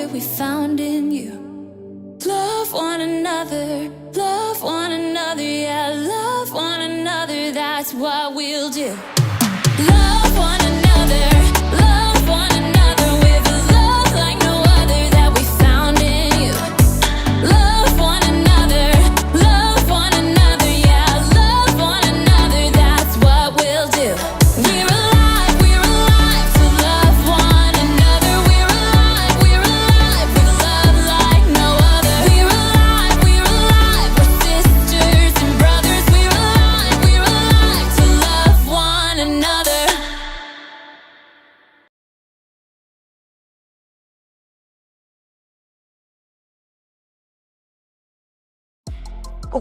joy we found in you. Love one another, yeah, love one another, that's what we'll do. Love one another with a love like no other that we found in you. Love one another, yeah, love one another, that's what we'll do. We're alive to love one another. We're alive with love like no other. We're alive, we're sisters and brothers. We're alive to love one another. Oh.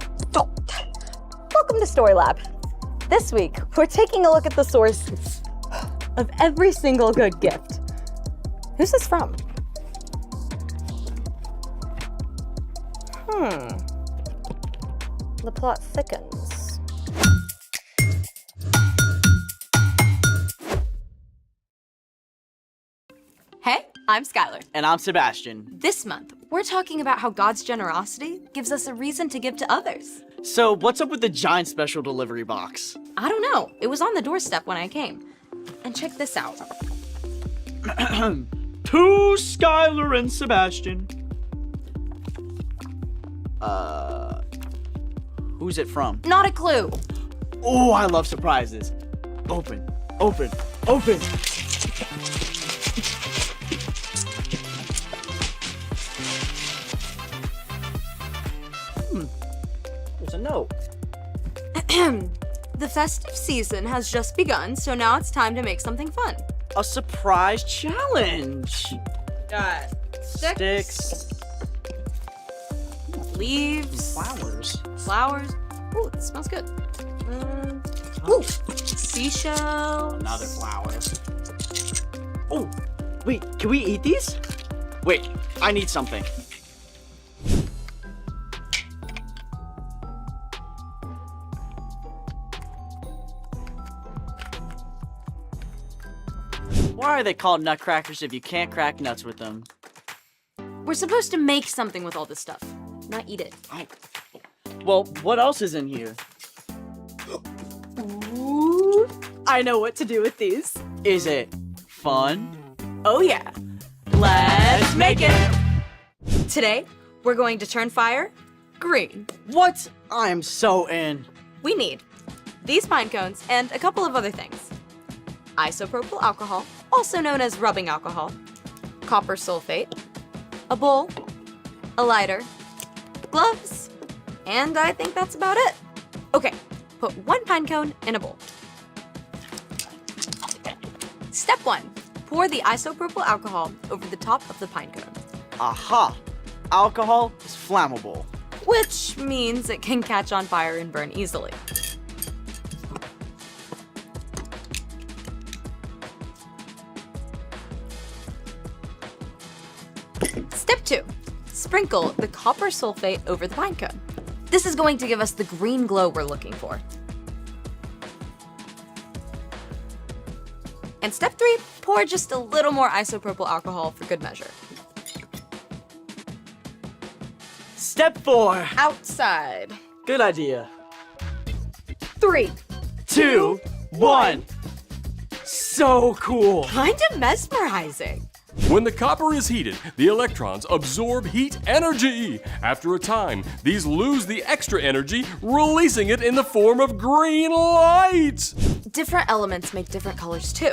Welcome to Story Lab. This week, we're taking a look at the source of every single good gift. Who's this from? The plot thickens. Hey, I'm Skylar. And I'm Sebastian. This month, we're talking about how God's generosity gives us a reason to give to others. So, what's up with the giant special delivery box? I don't know. It was on the doorstep when I came. And check this out. To Skylar and Sebastian. Who's it from? Not a clue. Oh, I love surprises. Open. There's a note. The festive season has just begun, so now it's time to make something fun. A surprise challenge. Got Sticks. leaves, Flowers. Ooh, it smells good. Ooh, seashells. Another flower. Oh, wait, can we eat these? Wait, I need something. Why are they called nutcrackers if you can't crack nuts with them? We're supposed to make something with all this stuff, not eat it. Well, what else is in here? Ooh, I know what to do with these. Is it fun? Oh yeah. Let's make it. Today, we're going to turn fire green. What? I am so in. We need these pine cones and a couple of other things. Isopropyl alcohol, also known as rubbing alcohol, copper sulfate, a bowl, a lighter, gloves, and I think that's about it. Okay, put one pine cone in a bowl. Step 1, pour the isopropyl alcohol over the top of the pine cone, Aha! Alcohol is flammable. which means it can catch on fire and burn easily. Step 2, sprinkle the copper sulfate over the pine cone. This is going to give us the green glow we're looking for. And step 3, pour just a little more isopropyl alcohol for good measure. Step 4. Outside. Good idea. 3. 2, 1. So cool. Kind of mesmerizing. When the copper is heated, the electrons absorb heat energy. After a time, these lose the extra energy, releasing it in the form of green light. Different elements make different colors too.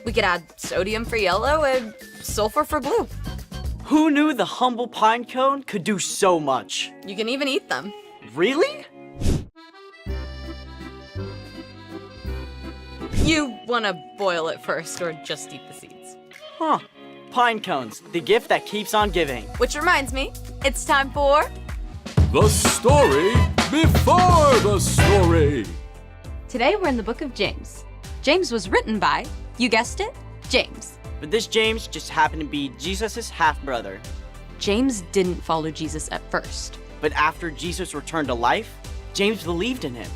We could add sodium for yellow and sulfur for blue. Who knew the humble pine cone could do so much? You can even eat them. Really? You want to boil it first or just eat the seeds. Huh. Pine cones, the gift that keeps on giving. Which reminds me, it's time for The story before the story. Today we're in the book of James. James was written by, you guessed it, James. But this James just happened to be Jesus' half-brother. James didn't follow Jesus at first. But after Jesus returned to life, James believed in him.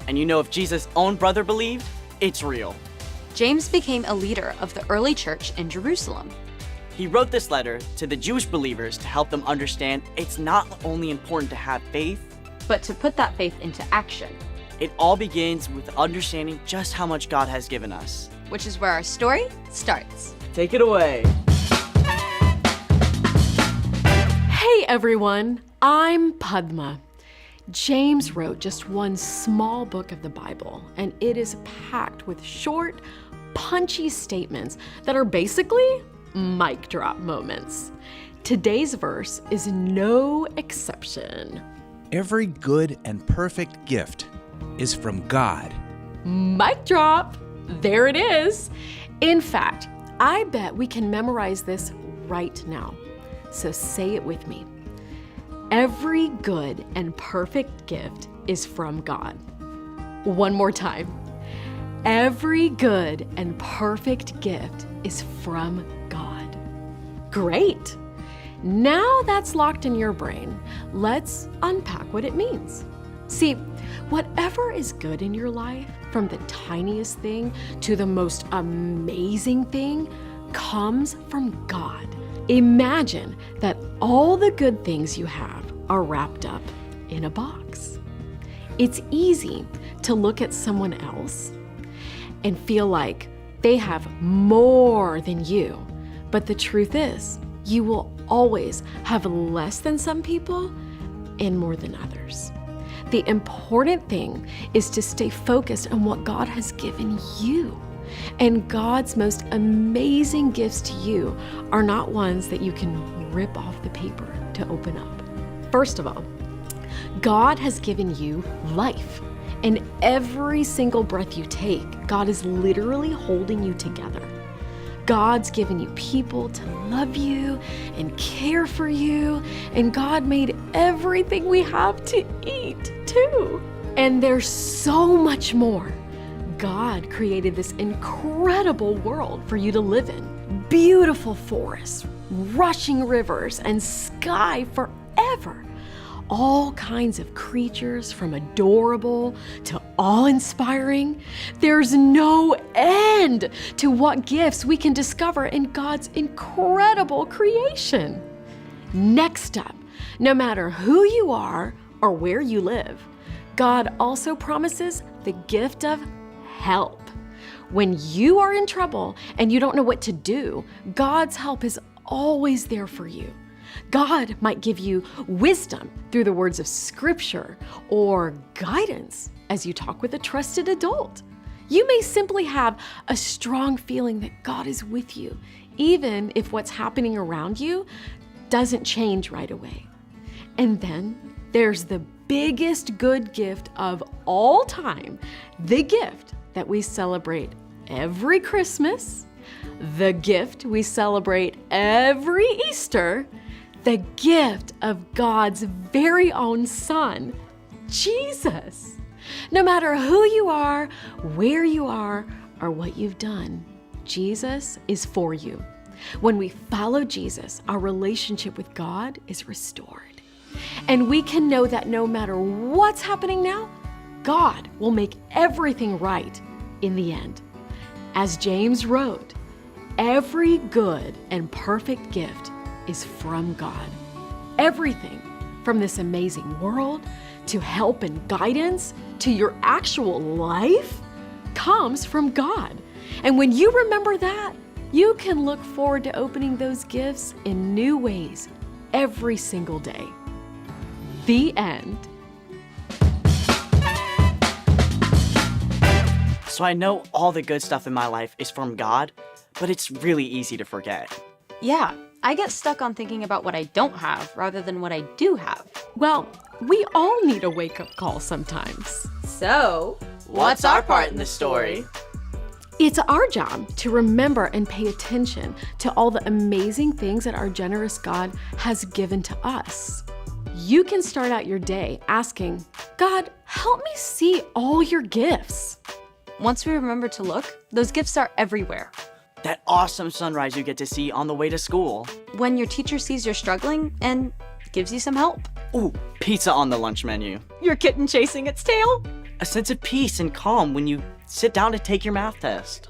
And you know, if Jesus' own brother believed, it's real. James became a leader of the early church in Jerusalem. He wrote this letter to the Jewish believers to help them understand it's not only important to have faith, But to put that faith into action, it all begins with understanding just how much God has given us. which is where our story starts. Take it away. Hey everyone, I'm Padma. James wrote just one small book of the Bible, and it is packed with short, punchy statements that are basically mic drop moments. Today's verse is no exception. Every good and perfect gift is from God. Mic drop! There it is. In fact, I bet we can memorize this right now. So say it with me. Every good and perfect gift is from God. One more time. Every good and perfect gift is from God. Great. Now that's locked in your brain, let's unpack what it means. See, whatever is good in your life, from the tiniest thing to the most amazing thing, comes from God. Imagine that all the good things you have are wrapped up in a box. It's easy to look at someone else and feel like they have more than you. But the truth is, you will always have less than some people and more than others. The important thing is to stay focused on what God has given you. And God's most amazing gifts to you are not ones that you can rip off the paper to open up. First of all, God has given you life. And every single breath you take, God is literally holding you together. God's given you people to love you and care for you, and God made everything we have to eat too. And there's so much more. God created this incredible world for you to live in. Beautiful forests, rushing rivers, and sky forever. All kinds of creatures, from adorable to awe-inspiring. There's no end to what gifts we can discover in God's incredible creation. Next up, no matter who you are or where you live, God also promises the gift of help. When you are in trouble and you don't know what to do, God's help is always there for you. God might give you wisdom through the words of scripture or guidance as you talk with a trusted adult. You may simply have a strong feeling that God is with you, even if what's happening around you doesn't change right away. And then there's the biggest good gift of all time, the gift that we celebrate every Christmas, the gift we celebrate every Easter, the gift of God's very own Son, Jesus. No matter who you are, where you are, or what you've done, Jesus is for you. When we follow Jesus, our relationship with God is restored. And we can know that no matter what's happening now, God will make everything right in the end. As James wrote, every good and perfect gift is from God. Everything from this amazing world to help and guidance to your actual life comes from God. And when you remember that, you can look forward to opening those gifts in new ways every single day. The end. So I know all the good stuff in my life is from God, but it's really easy to forget. Yeah, I get stuck on thinking about what I don't have rather than what I do have. Well, we all need a wake-up call sometimes. So, What's our part in the story? It's our job to remember and pay attention to all the amazing things that our generous God has given to us. You can start out your day asking, God, help me see all your gifts. once we remember to look, those gifts are everywhere. That awesome sunrise you get to see on the way to school. When your teacher sees you're struggling and gives you some help. Ooh, pizza on the lunch menu. Your kitten chasing its tail. A sense of peace and calm when you sit down to take your math test.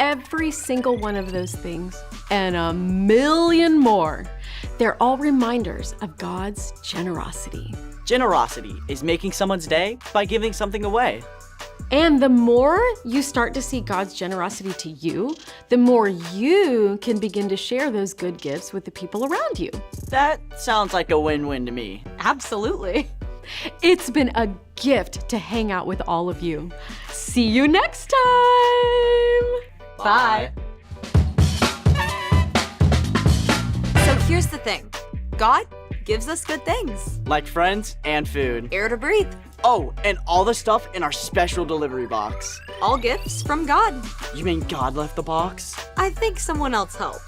every single one of those things and a million more. They're all reminders of God's generosity. Generosity is making someone's day by giving something away. And the more you start to see God's generosity to you, the more you can begin to share those good gifts with the people around you. That sounds like a win-win to me. Absolutely. It's been a gift to hang out with all of you. See you next time. Bye. So here's the thing. God gives us good things. Like friends and food. Air to breathe. Oh, and all the stuff in our special delivery box. All gifts from God. You mean God left the box? I think someone else helped.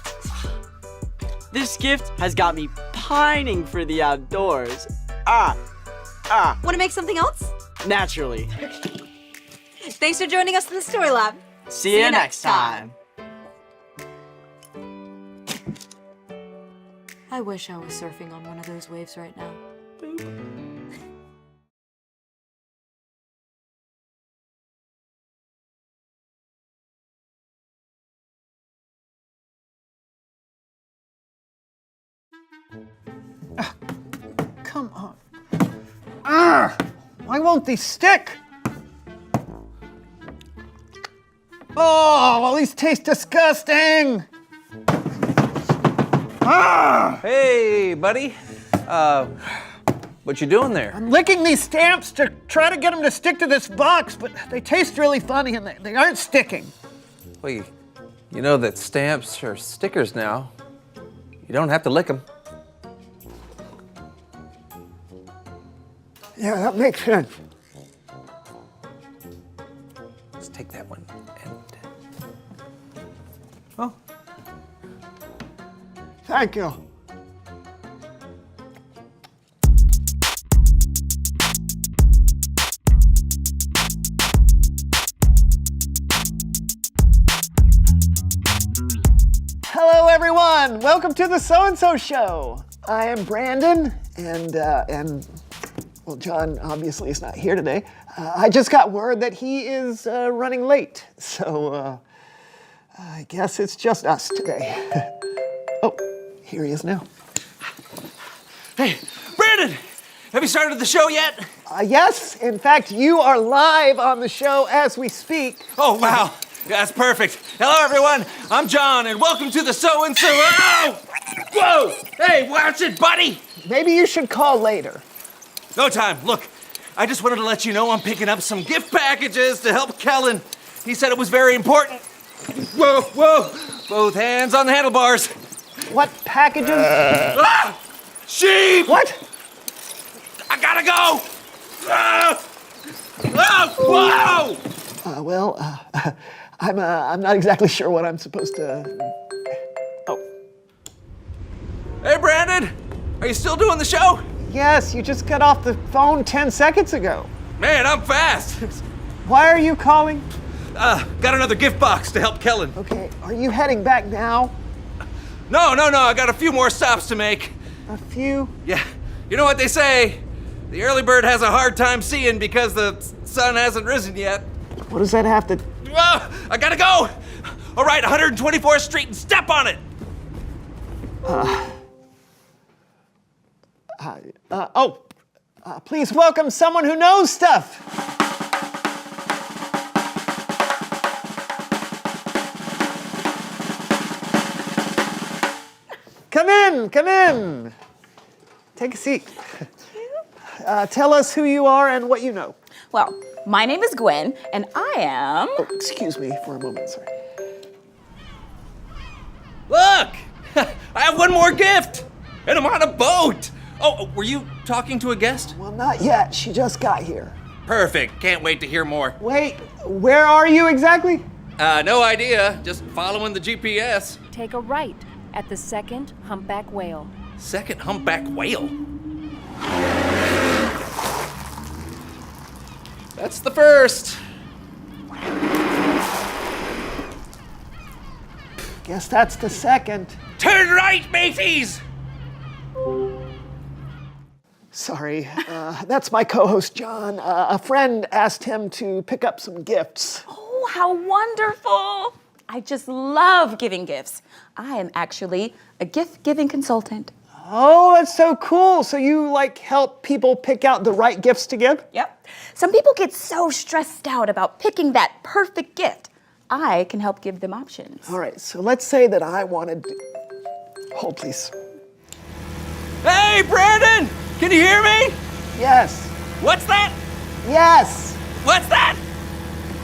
This gift has got me pining for the outdoors. Want to make something else? Naturally. Thanks for joining us in the Story Lab. See you next time. I wish I was surfing on one of those waves right now. Come on. Why won't these stick? Oh, well, these taste disgusting. Hey, buddy. What you doing there? I'm licking these stamps to try to get them to stick to this box, but they taste really funny and they aren't sticking. Well, you know that stamps are stickers now. You don't have to lick them. Yeah, that makes sense. Let's take that one and... Oh, Thank you. Hello, everyone. Welcome to the So-and-So Show. I am Brandon, and well, John obviously is not here today. I just got word that he is running late, so I guess it's just us today. Oh, here he is now. hey, Brandon! Have you started the show yet? Yes, in fact, you are live on the show as we speak. Oh, wow. That's perfect. Hello, everyone. I'm John, and welcome to the So-and-So... Oh! Whoa! Hey, watch it, buddy! Maybe you should call later. No time. Look, I just wanted to let you know I'm picking up some gift packages to help Kellen. He said it was very important. Whoa, whoa. Both hands on the handlebars. What packages? Ah! Sheep! What? I gotta go! Ah! Ah! Whoa! Well, I'm not exactly sure what I'm supposed to... Oh, Hey, Brandon! Are you still doing the show? yes, you just got off the phone 10 seconds ago. Man, I'm fast. Why are you calling? Got another gift box to help Kellen. Okay, are you heading back now? No, I got a few more stops to make. A few? Yeah, you know what they say? The early bird has a hard time seeing because the sun hasn't risen yet. What does that have to... I gotta go! All right, 124th Street and step on it! Please welcome someone who knows stuff. Come in. Take a seat. Tell us who you are and what you know. Well, my name is Gwen, and I am... Oh, excuse me for a moment, sorry. Look! I have one more gift! And I'm on a boat! Oh, were you talking to a guest? Well, not yet. She just got here. Perfect. Can't wait to hear more. Wait, where are you exactly? No idea. Just following the GPS. Take a right at the second humpback whale. Second humpback whale. That's the first. Guess that's the second. Turn right, mateys! Sorry, that's my co-host, John. A friend asked him to pick up some gifts. Oh, how wonderful! I just love giving gifts. I am actually a gift-giving consultant. Oh, that's so cool. So you like help people pick out the right gifts to give? Yep. Some people get so stressed out about picking that perfect gift. I can help give them options. All right, so let's say that I wanted to... Hold, please. Hey, Brandon! Can you hear me? Yes. What's that? Yes. What's that?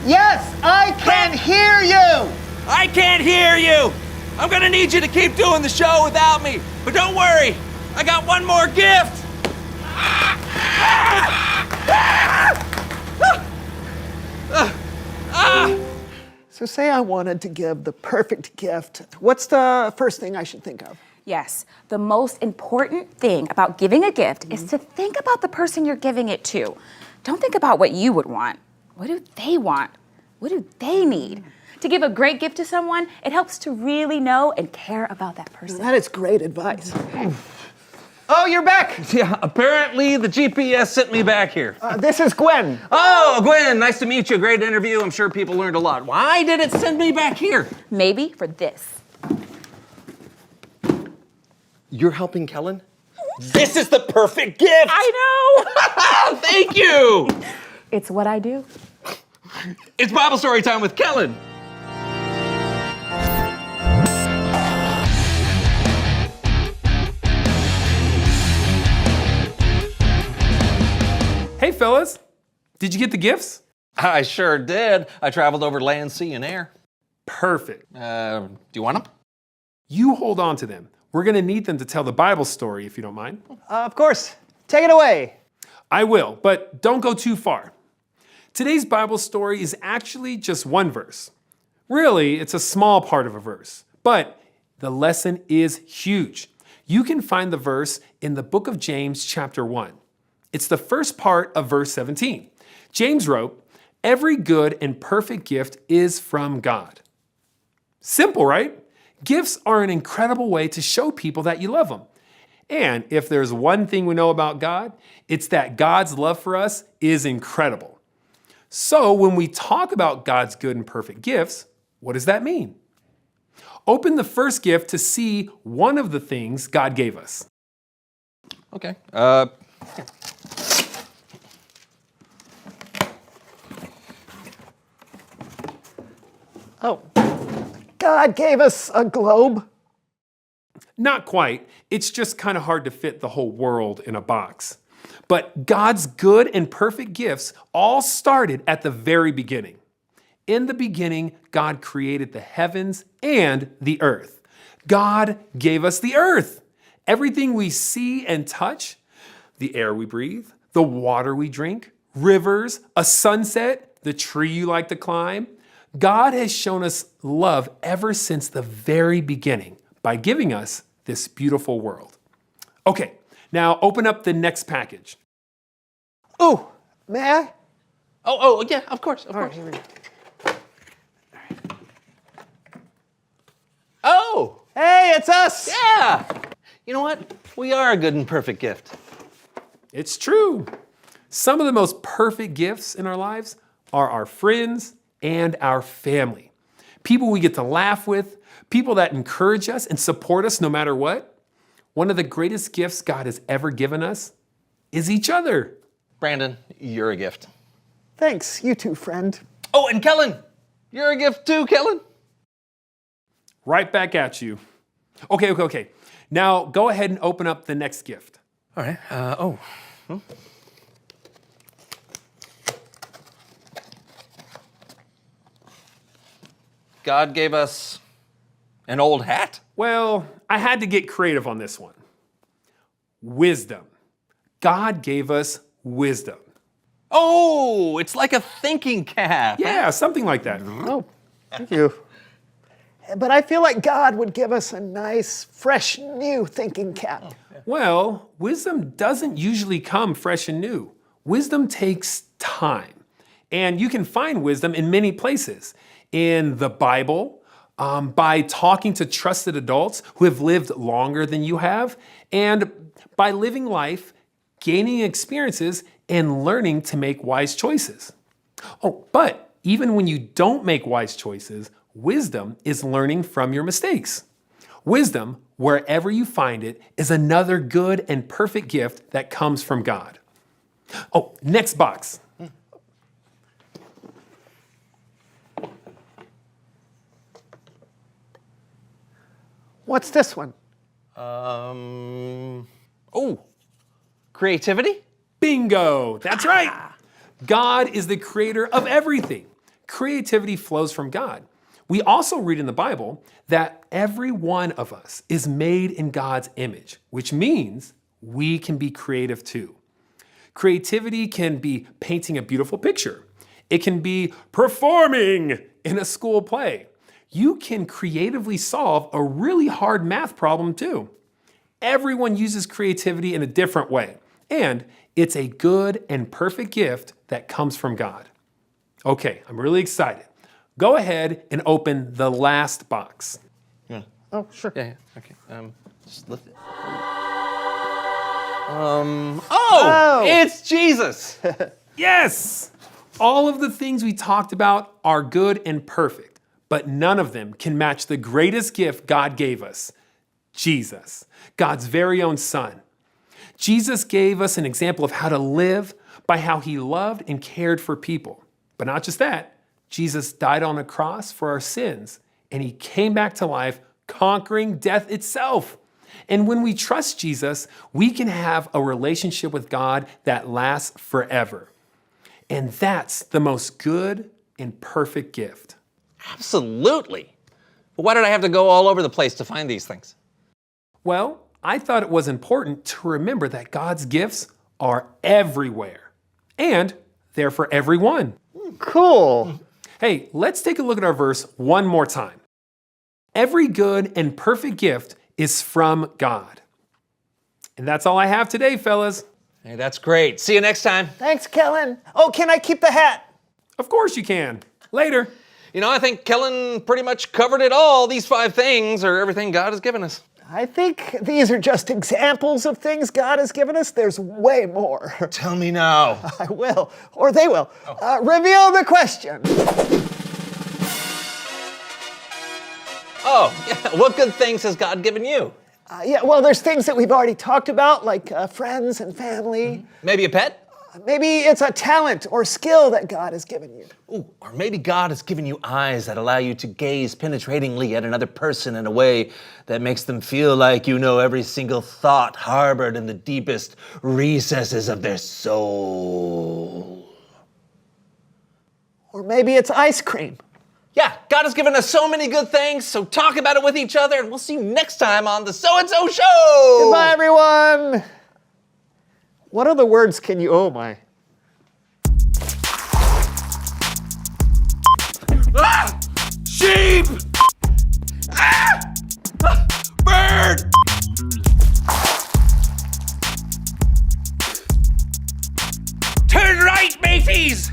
Yes, I can hear you. I can't hear you! I'm gonna need you to keep doing the show without me. But don't worry, I got one more gift! So say I wanted to give the perfect gift. What's the first thing I should think of? Yes, the most important thing about giving a gift is to think about the person you're giving it to. Don't think about what you would want. What do they want? What do they need? To give a great gift to someone, it helps to really know and care about that person. That is great advice. Oh, you're back. Yeah, apparently the GPS sent me back here. This is Gwen. Oh, Gwen, nice to meet you. Great interview. I'm sure people learned a lot. Why did it send me back here? Maybe for this. You're helping Kellen? This is the perfect gift! I know! Thank you! It's what I do. It's Bible story time with Kellen. Hey, fellas. Did you get the gifts? I sure did. I traveled over land, sea, and air. Perfect. Do you want them? You hold on to them. We're going to need them to tell the Bible story, if you don't mind. Of course. Take it away. I will, but don't go too far. Today's Bible story is actually just one verse. Really, it's a small part of a verse, but the lesson is huge. You can find the verse in the book of James, chapter 1. It's the first part of verse 17. James wrote, "Every good and perfect gift is from God." Simple, right? Gifts are an incredible way to show people that you love them. And if there's one thing we know about God, it's that God's love for us is incredible. So when we talk about God's good and perfect gifts, what does that mean? Open the first gift to see one of the things God gave us. Okay. Oh, God gave us a globe. Not quite. It's just kind of hard to fit the whole world in a box. But God's good and perfect gifts all started at the very beginning. In the beginning, God created the heavens and the earth. God gave us the earth. Everything we see and touch, the air we breathe, the water we drink, rivers, a sunset, the tree you like to climb. God has shown us love ever since the very beginning by giving us this beautiful world. Okay, now open up the next package. Ooh, may I? Oh, yeah, of course, of course. Here we go. Oh, Hey, it's us. yeah. You know what? We are a good and perfect gift. It's true. Some of the most perfect gifts in our lives are our friends and our family. People we get to laugh with, people that encourage us and support us no matter what. One of the greatest gifts God has ever given us is each other. Brandon, you're a gift. Thanks, you too, friend. Oh, and Kellen, you're a gift too, Kellen. Right back at you. Okay. Now go ahead and open up the next gift. All right. God gave us an old hat? Well, I had to get creative on this one. Wisdom. God gave us wisdom. Oh, it's like a thinking cap. Yeah, something like that. Oh, thank you. But I feel like God would give us a nice, fresh, new thinking cap. Well, wisdom doesn't usually come fresh and new. Wisdom takes time. And you can find wisdom in many places. In the Bible, by talking to trusted adults who have lived longer than you have, and by living life, gaining experiences, and learning to make wise choices. Oh, but even when you don't make wise choices, Wisdom is learning from your mistakes. Wisdom, wherever you find it, is another good and perfect gift that comes from God. Oh, next box. What's this one? Creativity? Bingo! That's right. God is the creator of everything. Creativity flows from God. We also read in the Bible that every one of us is made in God's image, which means we can be creative too. Creativity can be painting a beautiful picture. It can be performing in a school play. You can creatively solve a really hard math problem too. Everyone uses creativity in a different way, and it's a good and perfect gift that comes from God. Okay, I'm really excited. Go ahead and open the last box. Yeah. Oh, sure. Yeah. Okay. Just lift it. It's Jesus. Yes! All of the things we talked about are good and perfect, but none of them can match the greatest gift God gave us, Jesus, God's very own Son. Jesus gave us an example of how to live by how he loved and cared for people. But not just that, Jesus died on a cross for our sins, and he came back to life, conquering death itself. And when we trust Jesus, we can have a relationship with God that lasts forever. And that's the most good and perfect gift. Absolutely. But why did I have to go all over the place to find these things? Well, I thought it was important to remember that God's gifts are everywhere, and they're for everyone. Cool. Hey, let's take a look at our verse one more time. Every good and perfect gift is from God. And that's all I have today, fellas. Hey, that's great. See you next time. Thanks, Kellen. Oh, can I keep the hat? Of course you can. Later. You know, I think Kellen pretty much covered it all. These 5 things are everything God has given us. I think these are just examples of things God has given us. There's way more. Tell me now. I will, or they will. Reveal the question. Oh, yeah. What good things has God given you? Well, there's things that we've already talked about, like friends and family. Maybe a pet? Maybe it's a talent or skill that God has given you. Ooh, or maybe God has given you eyes that allow you to gaze penetratingly at another person in a way that makes them feel like you know every single thought harbored in the deepest recesses of their soul. Or maybe it's ice cream. Yeah, God has given us so many good things, so talk about it with each other, and we'll see you next time on The So-and-So Show! Goodbye, everyone! What other words can you, oh my. Ah! Sheep! Ah! Ah! Bird! Turn right, mateys!